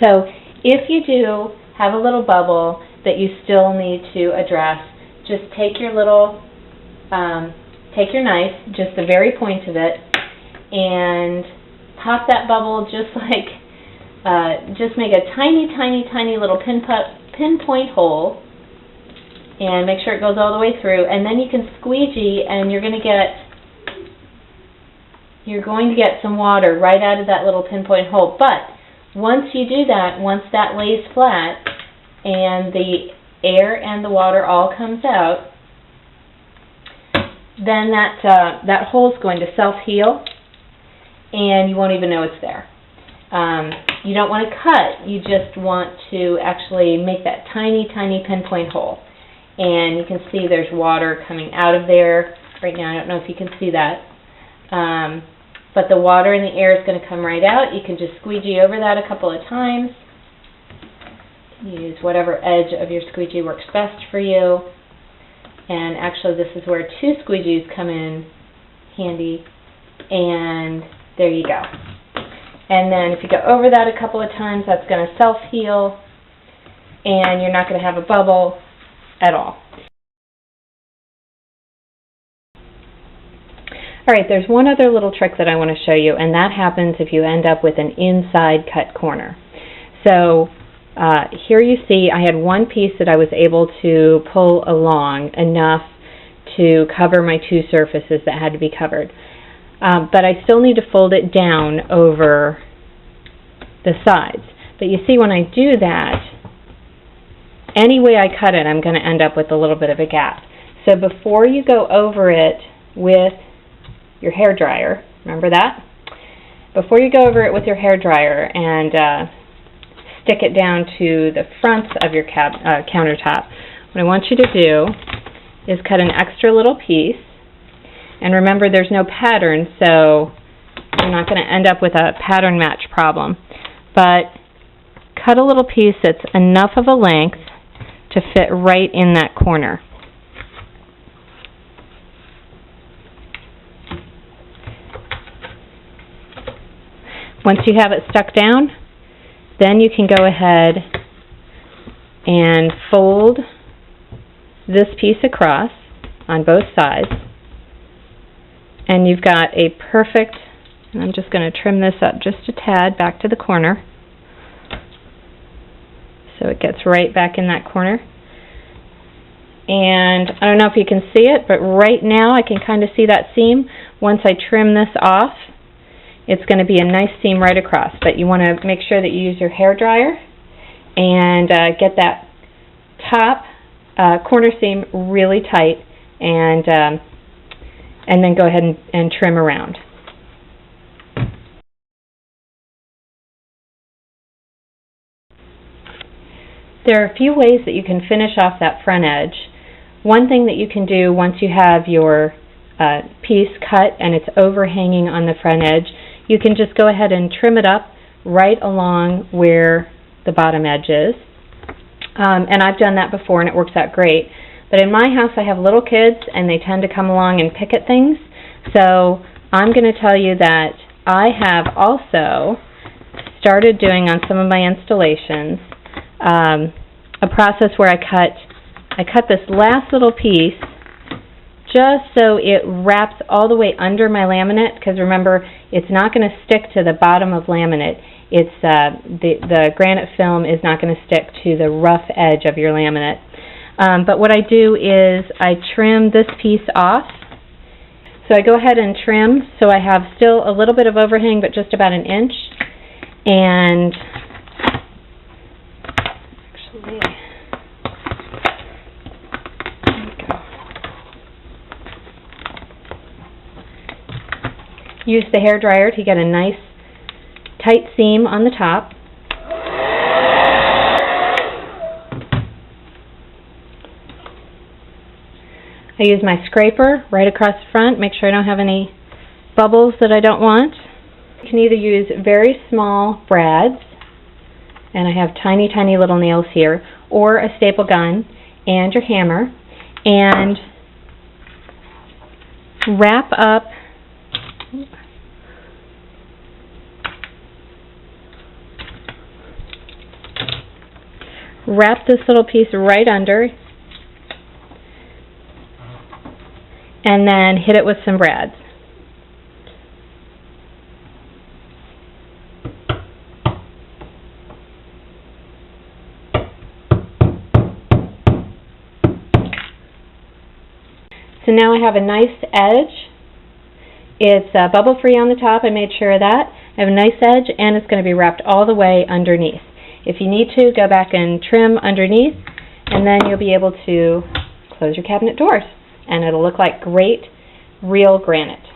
So if you do have a little bubble that you still need to address, just take your little, take your knife, just the very point of it, and pop that bubble just like, just make a tiny, tiny, tiny little pinpoint hole, and make sure it goes all the way through, and then you can squeegee, and you're going to get some water right out of that little pinpoint hole. But once you do that, once that lays flat and the air and the water all comes out, then that hole is going to self-heal, and you won't even know it's there. You don't want to cut, you just want to actually make that tiny, tiny pinpoint hole. And you can see there's water coming out of there right now. I don't know if you can see that. But the water and the air is going to come right out. You can just squeegee over that a couple of times. Use whatever edge of your squeegee works best for you. And actually this is where two squeegees come in handy. And there you go. And then if you go over that a couple of times, that's going to self-heal, and you're not going to have a bubble at all. Alright, there's one other little trick that I want to show you, and that happens if you end up with an inside cut corner. So here you see I had one piece that I was able to pull along enough to cover my two surfaces that had to be covered. But I still need to fold it down over the sides. But you see, when I do that, any way I cut it, I'm going to end up with a little bit of a gap. So before you go over it with your hair dryer, remember that? Before you go over it with your hair dryer and stick it down to the front of your countertop, what I want you to do is cut an extra little piece. And remember, there's no pattern, so you're not going to end up with a pattern match problem. But cut a little piece that's enough of a length to fit right in that corner. Once you have it stuck down, then you can go ahead and fold this piece across on both sides. And you've got a perfect, and I'm just going to trim this up just a tad back to the corner so it gets right back in that corner. And I don't know if you can see it, but right now I can kind of see that seam. Once I trim this off, it's going to be a nice seam right across. But you want to make sure that you use your hair dryer and get that top corner seam really tight, and then go ahead and trim around. There are a few ways that you can finish off that front edge. One thing that you can do once you have your piece cut and it's overhanging on the front edge, you can just go ahead and trim it up right along where the bottom edge is. And I've done that before and it works out great. But in my house I have little kids and they tend to come along and pick at things. So I'm going to tell you that I have also started doing on some of my installations a process where I cut this last little piece just so it wraps all the way under my laminate, because remember, it's not going to stick to the bottom of laminate. It's the granite film is not going to stick to the rough edge of your laminate. But what I do is I trim this piece off. So I go ahead and trim so I have still a little bit of overhang, but just about an inch. And actually, there we go. Use the hair dryer to get a nice tight seam on the top. I use my scraper right across the front, make sure I don't have any bubbles that I don't want. You can either use very small brads, and I have tiny, tiny little nails here, or a staple gun and your hammer, and wrap up wrap this little piece right under, and then hit it with some brads. So now I have a nice edge. It's bubble free on the top, I made sure of that. I have a nice edge, and it's going to be wrapped all the way underneath. If you need to, go back and trim underneath, and then you'll be able to close your cabinet doors, and it'll look like great real granite.